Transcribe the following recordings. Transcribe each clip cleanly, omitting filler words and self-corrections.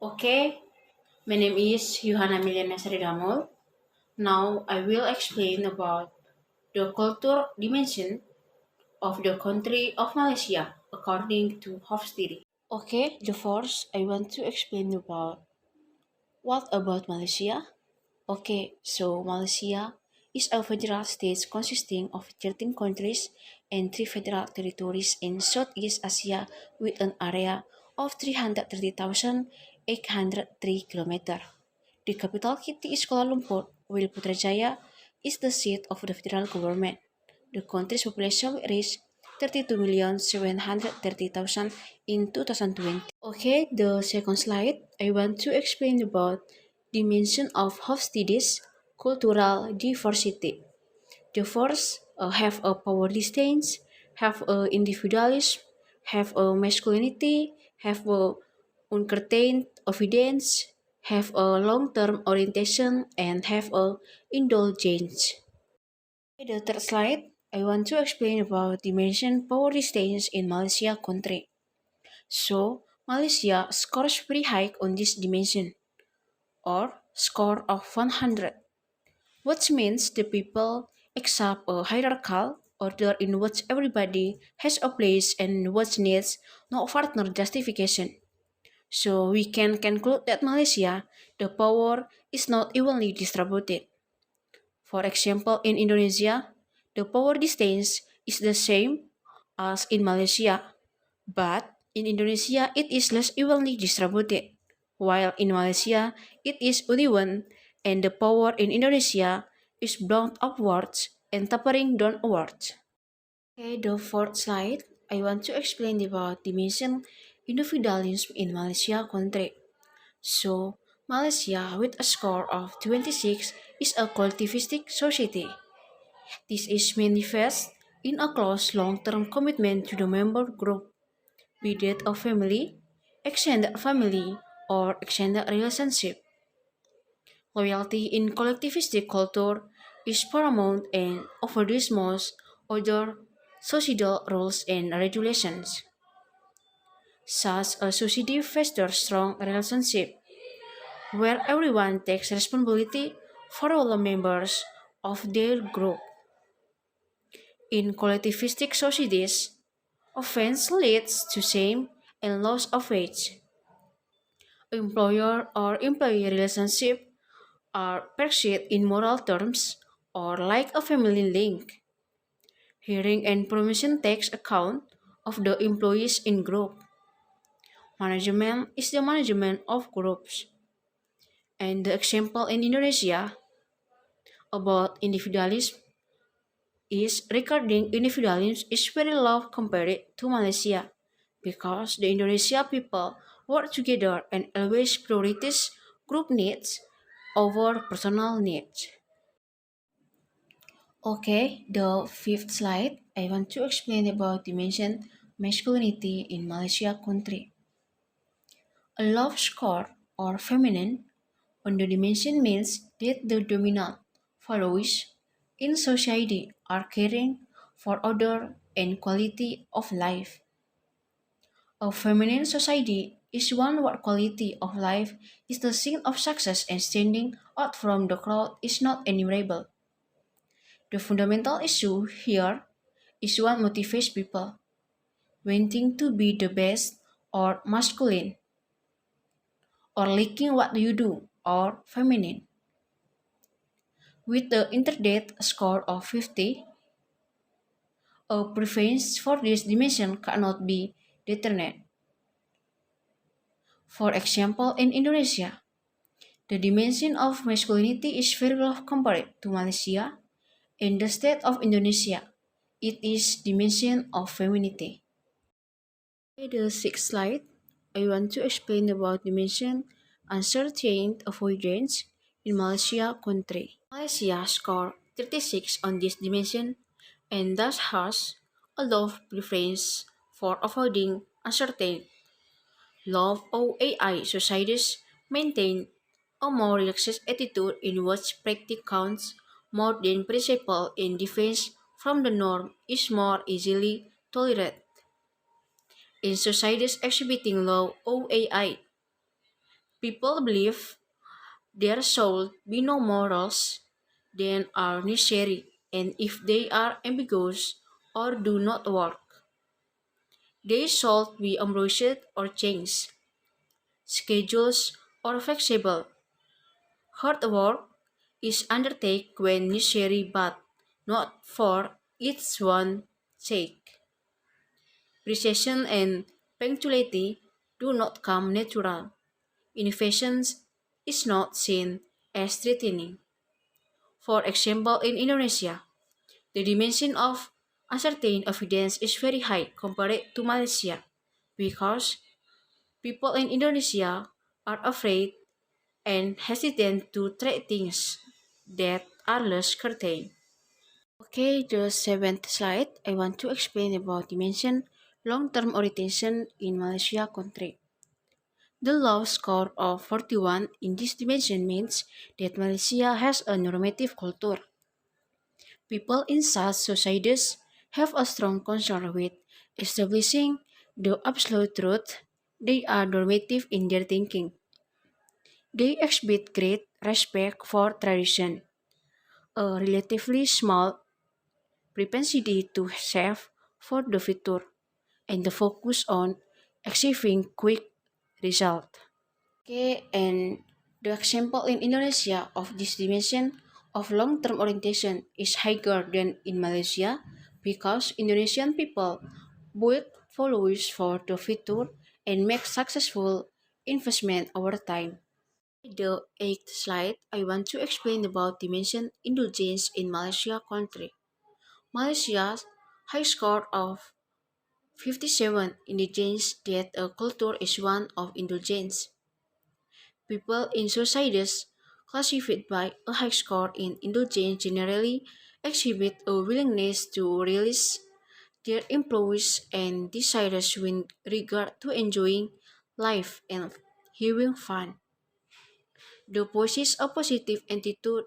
Okay, my name is Yohana Meliana Damul. Now I will explain about the culture dimension of the country of Malaysia according to Hofstede. Okay, the first I want to explain about what about Malaysia. Okay, so Malaysia is a federal state consisting of 13 countries and 3 federal territories in Southeast Asia with an area of 330,803 kilometers. The capital city is Kuala Lumpur, while Putrajaya is the seat of the federal government. The country's population reached 32,730,000 in 2020. Okay, the second slide, I want to explain about dimension of Hofstede's cultural diversity. The first have a power distance, have a individualism, have a masculinity, have a uncurtained evidence, have a long-term orientation, and have a indulgence. The third slide, I want to explain about dimension power distance in Malaysia country. So, Malaysia scores pretty high on this dimension, or score of 100, which means the people accept a hierarchical order in which everybody has a place and which needs no further justification. So we can conclude that Malaysia, the power is not evenly distributed. For example, in Indonesia, the power distance is the same as in Malaysia, but in Indonesia it is less evenly distributed, while in Malaysia it is uneven and the power in Indonesia is blown upwards and tapering downwards. Okay, the fourth slide, I want to explain about dimension individualism in Malaysia country. So, Malaysia with a score of 26 is a collectivistic society. This is manifest in a close long-term commitment to the member group, be that a family, extended family, or extended relationship. Loyalty in collectivistic culture is paramount and overrides most other societal rules and regulations. Such a society fosters strong relationship where everyone takes responsibility for all the members of their group. In collectivistic societies, offense leads to shame and loss of faith. Employer or employee relationship are perceived in moral terms or like a family link. Hiring and promotion takes account of the employees in group. Management is the management of groups. And the example in Indonesia about individualism is regarding individualism is very low compared to Malaysia because the Indonesia people work together and always prioritize group needs over personal needs. Okay, the fifth slide, I want to explain about dimension masculinity in Malaysia country. A love score or feminine on the dimension means that the dominant values in society are caring for other and quality of life. A feminine society is one where quality of life is the sign of success and standing out from the crowd is not enumerable. The fundamental issue here is what motivates people, wanting to be the best or masculine, or liking what you do or feminine. With the internet score of 50, a preference for this dimension cannot be determined. For example, in Indonesia, the dimension of masculinity is very low compared to Malaysia. In the state of Indonesia, it is dimension of femininity. In the sixth slide, I want to explain about dimension uncertain avoidance in Malaysia country. Malaysia scored 36 on this dimension and thus has a low preference for avoiding uncertain. Low OAI societies maintain a more relaxed attitude in which practice counts more than principle in defense from the norm is more easily tolerated. In societies exhibiting low OAI, People believe there should be no morals than are necessary, and if they are ambiguous or do not work, they should be embraced or changed. Schedules or flexible. Hard work is undertaken when necessary but not for its own sake. Precision and punctuality do not come natural. Innovation is not seen as threatening. For example, in Indonesia, the dimension of uncertain evidence is very high compared to Malaysia because people in Indonesia are afraid and hesitant to try things that are less certain. Okay, the seventh slide, I want to explain about dimension long-term orientation in Malaysia country. The low score of 41 in this dimension means that Malaysia has a normative culture. People in such societies have a strong concern with establishing the absolute truth. They are normative in their thinking. They exhibit great respect for tradition, a relatively small propensity to save for the future, and the focus on achieving quick result. Okay, and the example in Indonesia of this dimension of long-term orientation is higher than in Malaysia because Indonesian people build values for the future and make successful investment over time. The eighth slide, I want to explain about dimension indulgence in Malaysia country. Malaysia's high score of 57 indicates that a culture is one of indulgence. People in societies classified by a high score in indulgence generally exhibit a willingness to release their impulses and desires with regard to enjoying life and having fun. They possess a positive attitude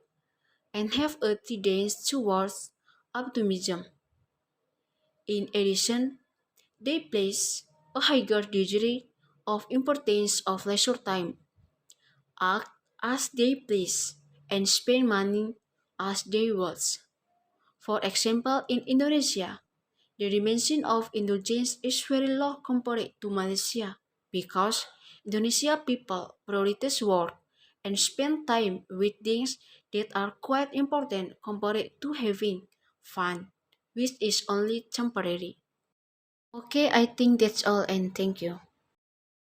and have a tendency towards optimism. In addition, they place a higher degree of importance of leisure time, act as they please, and spend money as they wish. For example, in Indonesia, the dimension of indulgence is very low compared to Malaysia because Indonesia people prioritize work and spend time with things that are quite important compared to having fun, which is only temporary. Okay, I think that's all and thank you.